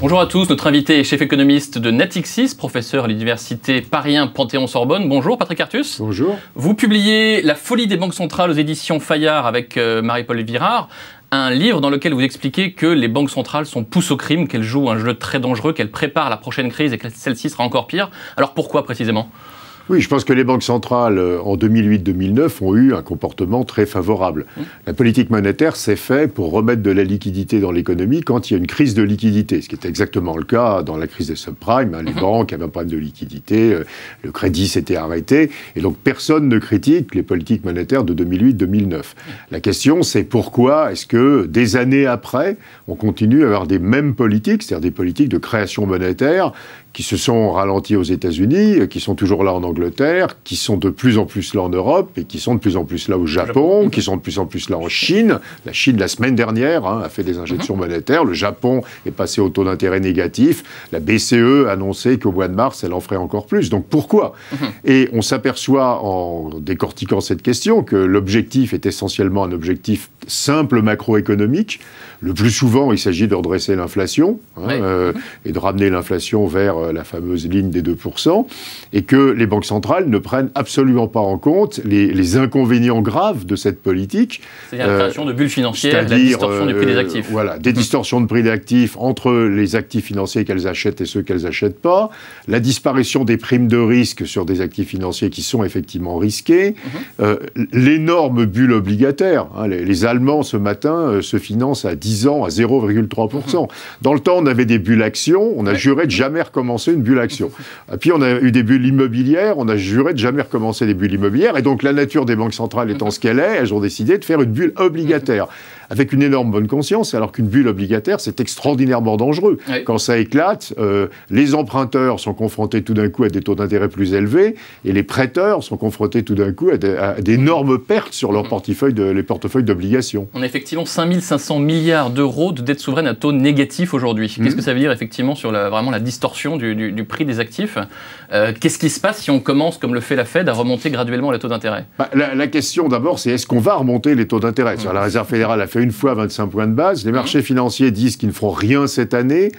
Bonjour à tous, notre invité est chef économiste de Natixis, professeur à l'université Paris 1 Panthéon-Sorbonne. Bonjour Patrick Artus. Bonjour. Vous publiez La folie des banques centrales aux éditions Fayard avec Marie-Paule Virard, un livre dans lequel vous expliquez que les banques centrales sont poussées au crime, qu'elles jouent un jeu très dangereux, qu'elles préparent la prochaine crise et que celle-ci sera encore pire. Alors pourquoi précisément ? Oui, je pense que les banques centrales, en 2008-2009, ont eu un comportement très favorable. La politique monétaire s'est faite pour remettre de la liquidité dans l'économie quand il y a une crise de liquidité, ce qui est exactement le cas dans la crise des subprimes. Les banques avaient un problème de liquidité, le crédit s'était arrêté, et donc personne ne critique les politiques monétaires de 2008-2009. La question, c'est pourquoi est-ce que, des années après, on continue à avoir des mêmes politiques, c'est-à-dire des politiques de création monétaire, qui se sont ralentis aux États-Unis, qui sont toujours là en Angleterre, qui sont de plus en plus là en Europe, et qui sont de plus en plus là au Japon, qui sont de plus en plus là en Chine. La Chine, la semaine dernière, a fait des injections monétaires. Le Japon est passé au taux d'intérêt négatif. La BCE a annoncé qu'au mois de mars, elle en ferait encore plus. Donc pourquoi ? Et on s'aperçoit, en décortiquant cette question, que l'objectif est essentiellement un objectif simple macroéconomique. Le plus souvent, il s'agit de redresser l'inflation et de ramener l'inflation vers la fameuse ligne des 2%, et que les banques centrales ne prennent absolument pas en compte les inconvénients graves de cette politique. C'est-à-dire la création de bulles financières, la distorsion du prix des actifs. Voilà, des distorsions de prix d'actifs entre les actifs financiers qu'elles achètent et ceux qu'elles n'achètent pas, la disparition des primes de risque sur des actifs financiers qui sont effectivement risqués, l'énorme bulle obligataire. Les Allemands, ce matin, se financent à 10 ans à 0,3%. Dans le temps, on avait des bulles actions, on a juré de jamais recommencer une bulle action. Et puis on a eu des bulles immobilières, on a juré de jamais recommencer des bulles immobilières, et donc la nature des banques centrales étant ce qu'elle est, elles ont décidé de faire une bulle obligataire. Avec une énorme bonne conscience, alors qu'une bulle obligataire, c'est extraordinairement dangereux. Quand ça éclate, les emprunteurs sont confrontés tout d'un coup à des taux d'intérêt plus élevés, et les prêteurs sont confrontés tout d'un coup à d'énormes pertes sur leur les portefeuilles d'obligations. On a effectivement 5 500 milliards d'euros de dette souveraine à taux négatif aujourd'hui. Qu'est-ce que ça veut dire effectivement sur vraiment la distorsion du prix des actifs ? Qu'est-ce qui se passe si on commence, comme le fait la Fed, à remonter graduellement les taux d'intérêt ? La question d'abord, c'est est-ce qu'on va remonter les taux d'intérêt ? La Réserve fédérale a fait une fois 25 points de base. Les marchés financiers disent qu'ils ne feront rien cette année.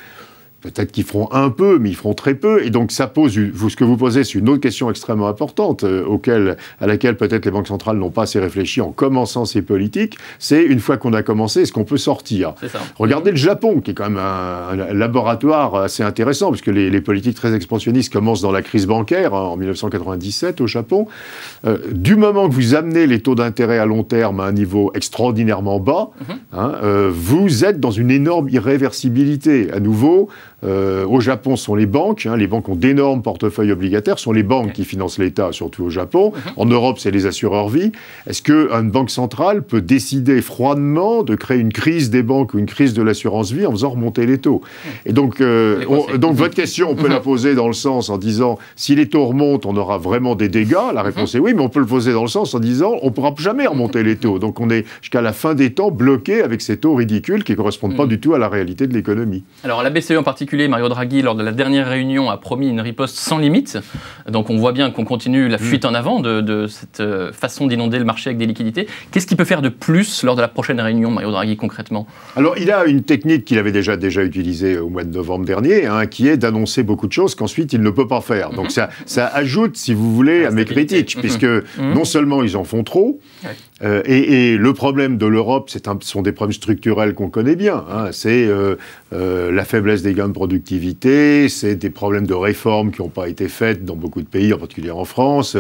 Peut-être qu'ils feront un peu, mais ils feront très peu. Et donc, ça pose, ce que vous posez, c'est une autre question extrêmement importante, à laquelle peut-être les banques centrales n'ont pas assez réfléchi en commençant ces politiques. C'est, une fois qu'on a commencé, est-ce qu'on peut sortir ? Regardez le Japon, qui est quand même un laboratoire assez intéressant, puisque les politiques très expansionnistes commencent dans la crise bancaire, en 1997 au Japon. Du moment que vous amenez les taux d'intérêt à long terme à un niveau extraordinairement bas, vous êtes dans une énorme irréversibilité. À nouveau, au Japon, ce sont les banques. Les banques ont d'énormes portefeuilles obligataires. Ce sont les banques qui financent l'État, surtout au Japon. En Europe, c'est les assureurs vie. Est-ce qu'une banque centrale peut décider froidement de créer une crise des banques ou une crise de l'assurance vie en faisant remonter les taux ? Et donc, votre question, on peut la poser dans le sens en disant, si les taux remontent, on aura vraiment des dégâts. La réponse est oui, mais on peut le poser dans le sens en disant, on ne pourra jamais remonter les taux. Donc, on est jusqu'à la fin des temps bloqué avec ces taux ridicules qui ne correspondent pas du tout à la réalité de l'économie. Alors, la BCE en particulier, Mario Draghi, lors de la dernière réunion, a promis une riposte sans limite. Donc on voit bien qu'on continue la fuite en avant de cette façon d'inonder le marché avec des liquidités. Qu'est-ce qu'il peut faire de plus lors de la prochaine réunion, Mario Draghi, concrètement ? Alors il a une technique qu'il avait déjà utilisée au mois de novembre dernier, qui est d'annoncer beaucoup de choses qu'ensuite il ne peut pas faire. Donc ça ajoute, si vous voulez, à mes critiques, puisque non seulement ils en font trop, et le problème de l'Europe, ce sont des problèmes structurels qu'on connaît bien. C'est la faiblesse des gains de productivité, c'est des problèmes de réformes qui n'ont pas été faites dans beaucoup de pays, en particulier en France.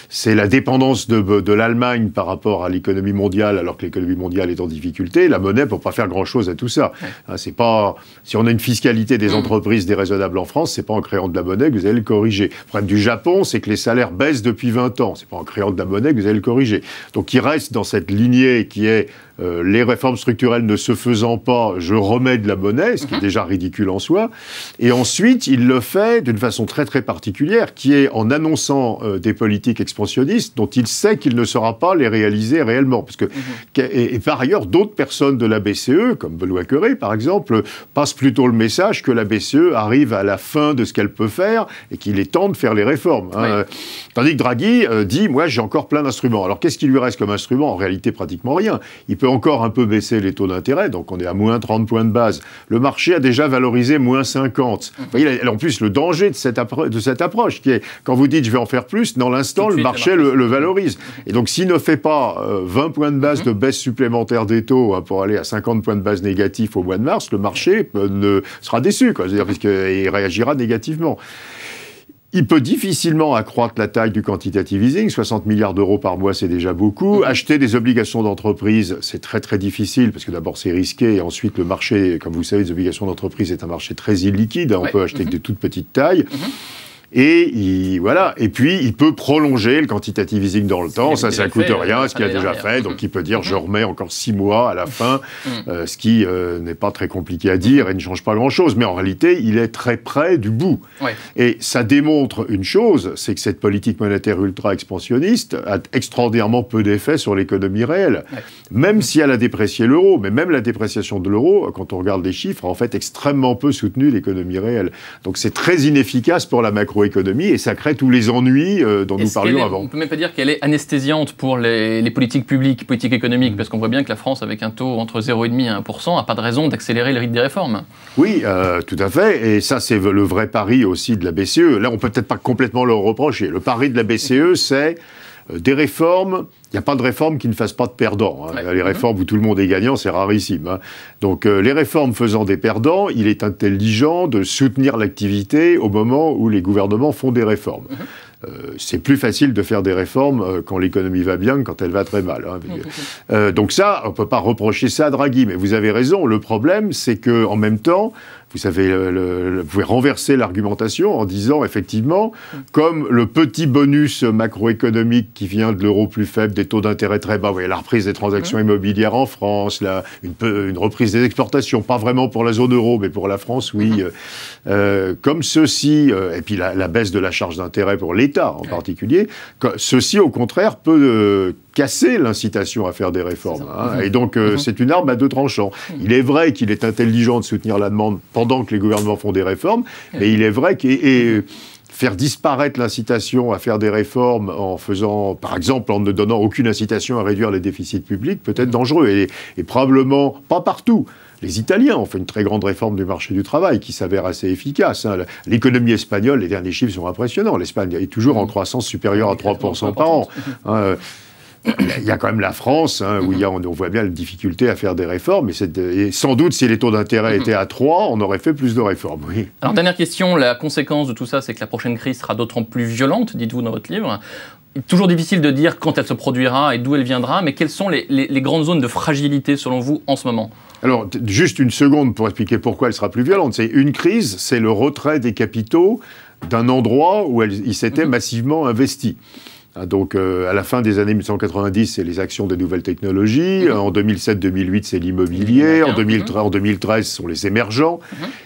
C'est la dépendance de l'Allemagne par rapport à l'économie mondiale, alors que l'économie mondiale est en difficulté. La monnaie ne peut pas faire grand-chose à tout ça. C'est pas, si on a une fiscalité des entreprises déraisonnable en France, c'est pas en créant de la monnaie que vous allez le corriger. Le problème du Japon, c'est que les salaires baissent depuis 20 ans. C'est pas en créant de la monnaie que vous allez le corriger. Donc il reste dans cette lignée qui est les réformes structurelles ne se faisant pas, je remets de la monnaie, ce qui est déjà ridicule en soi. Et ensuite, il le fait d'une façon très très particulière, qui est en annonçant des politiques expansionnistes dont il sait qu'il ne saura pas les réaliser réellement. Parce que, et par ailleurs, d'autres personnes de la BCE, comme Benoît Cœuré par exemple, passent plutôt le message que la BCE arrive à la fin de ce qu'elle peut faire et qu'il est temps de faire les réformes. Tandis que Draghi dit, moi j'ai encore plein d'instruments. Alors qu'est-ce qu'il lui reste comme instrument ? En réalité, pratiquement rien. Il peut peut encore un peu baisser les taux d'intérêt, donc on est à moins 30 points de base. Le marché a déjà valorisé moins 50. Vous voyez, en plus, le danger de cette approche, qui est, quand vous dites je vais en faire plus, dans l'instant, le marché le valorise. Et donc, s'il ne fait pas 20 points de base de baisse supplémentaire des taux pour aller à 50 points de base négatifs au mois de mars, le marché sera déçu, quoi, c'est-à-dire puisqu'il réagira négativement. Il peut difficilement accroître la taille du quantitative easing. 60 milliards d'euros par mois, c'est déjà beaucoup. Acheter des obligations d'entreprise, c'est très très difficile, parce que d'abord c'est risqué, et ensuite le marché, comme vous savez, les obligations d'entreprise est un marché très illiquide. On peut acheter que des toutes petites tailles. Et voilà. Et puis, il peut prolonger le quantitative easing dans le temps. Ça coûte rien, ce qu'il a déjà fait. Donc, il peut dire, je remets encore 6 mois à la fin, ce qui n'est pas très compliqué à dire et ne change pas grand-chose. Mais en réalité, il est très près du bout. Et ça démontre une chose, c'est que cette politique monétaire ultra-expansionniste a extraordinairement peu d'effet sur l'économie réelle. Même si elle a déprécié l'euro, mais même la dépréciation de l'euro, quand on regarde les chiffres, a en fait extrêmement peu soutenu l'économie réelle. Donc, c'est très inefficace pour la macroéconomie et ça crée tous les ennuis dont nous parlions avant. On peut même pas dire qu'elle est anesthésiante pour les politiques publiques, politiques économiques, parce qu'on voit bien que la France, avec un taux entre 0,5 et 1%, n'a pas de raison d'accélérer le rythme des réformes. Oui, tout à fait. Et ça, c'est le vrai pari aussi de la BCE. Là, on peut peut-être pas complètement le reprocher. Le pari de la BCE, c'est des réformes. Il n'y a pas de réforme qui ne fasse pas de perdants. Les réformes où tout le monde est gagnant, c'est rarissime. Donc, les réformes faisant des perdants, il est intelligent de soutenir l'activité au moment où les gouvernements font des réformes. C'est plus facile de faire des réformes quand l'économie va bien que quand elle va très mal. Donc ça, on ne peut pas reprocher ça à Draghi. Mais vous avez raison, le problème, c'est qu'en même temps, vous savez, vous pouvez renverser l'argumentation en disant, effectivement, comme le petit bonus macroéconomique qui vient de l'euro plus faible, des taux d'intérêt très bas, vous voyez, la reprise des transactions immobilières en France, une reprise des exportations, pas vraiment pour la zone euro, mais pour la France, oui. Comme ceci, et puis la baisse de la charge d'intérêt pour l'État en particulier, ceci, au contraire, peut casser l'incitation à faire des réformes. Et donc, c'est une arme à deux tranchants. Il est vrai qu'il est intelligent de soutenir la demande pendant que les gouvernements font des réformes, mais il est vrai que faire disparaître l'incitation à faire des réformes en faisant, par exemple, en ne donnant aucune incitation à réduire les déficits publics, peut être dangereux. Et probablement pas partout. Les Italiens ont fait une très grande réforme du marché du travail qui s'avère assez efficace. L'économie espagnole, les derniers chiffres sont impressionnants. L'Espagne est toujours en croissance supérieure à 3% par an. Il y a quand même la France, où on voit bien la difficulté à faire des réformes. Et sans doute, si les taux d'intérêt étaient à 3, on aurait fait plus de réformes. Oui. Alors, dernière question, la conséquence de tout ça, c'est que la prochaine crise sera d'autant plus violente, dites-vous dans votre livre. Toujours difficile de dire quand elle se produira et d'où elle viendra, mais quelles sont les grandes zones de fragilité, selon vous, en ce moment ? Alors, juste une seconde pour expliquer pourquoi elle sera plus violente. C'est une crise, c'est le retrait des capitaux d'un endroit où ils s'étaient massivement investis. Donc, à la fin des années 1990, c'est les actions des nouvelles technologies. En 2007-2008, c'est l'immobilier. En 2013, ce sont les émergents.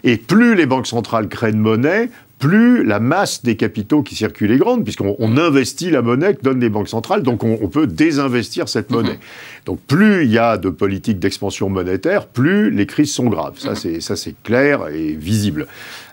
Et plus les banques centrales créent de monnaie, plus la masse des capitaux qui circulent est grande, puisqu'on investit la monnaie que donnent les banques centrales, donc on peut désinvestir cette monnaie. Donc plus il y a de politiques d'expansion monétaire, plus les crises sont graves. Ça, c'est clair et visible.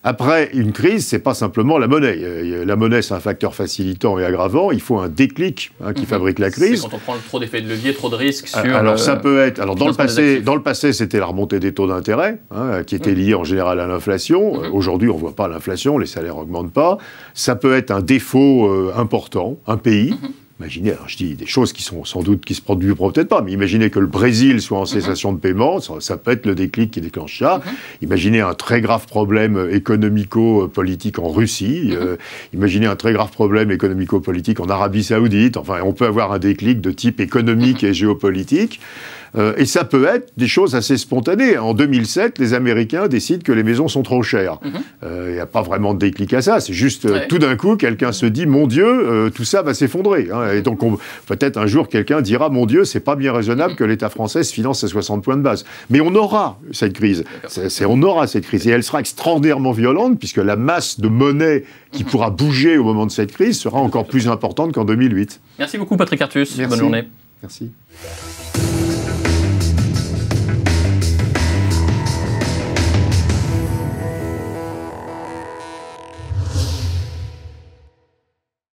Après, une crise, c'est pas simplement la monnaie. La monnaie, c'est un facteur facilitant et aggravant. Il faut un déclic qui fabrique la crise. C'est quand on prend trop d'effets de levier, trop de risques sur... Alors ça peut être... Alors dans le passé, c'était la remontée des taux d'intérêt, qui était liée en général à l'inflation. Aujourd'hui, on voit pas l'inflation, les salaires augmentent pas. Ça peut être un défaut important, un pays. Imaginez, alors je dis des choses qui sont sans doute, qui se produiront peut-être pas, mais imaginez que le Brésil soit en cessation de paiement, ça peut être le déclic qui déclenche ça. Imaginez un très grave problème économico-politique en Russie. Imaginez un très grave problème économico-politique en Arabie Saoudite. Enfin, on peut avoir un déclic de type économique et géopolitique. Et ça peut être des choses assez spontanées. En 2007, les Américains décident que les maisons sont trop chères. Il n'y a pas vraiment de déclic à ça. C'est juste, tout d'un coup, quelqu'un se dit, mon Dieu, tout ça va s'effondrer. Et donc, peut-être un jour, quelqu'un dira, mon Dieu, c'est pas bien raisonnable que l'État français se finance à 60 points de base. Mais on aura cette crise. On aura cette crise. Et elle sera extraordinairement violente, puisque la masse de monnaie qui pourra bouger au moment de cette crise sera encore plus importante qu'en 2008. Merci beaucoup, Patrick Artus. Merci. Bonne journée. Merci.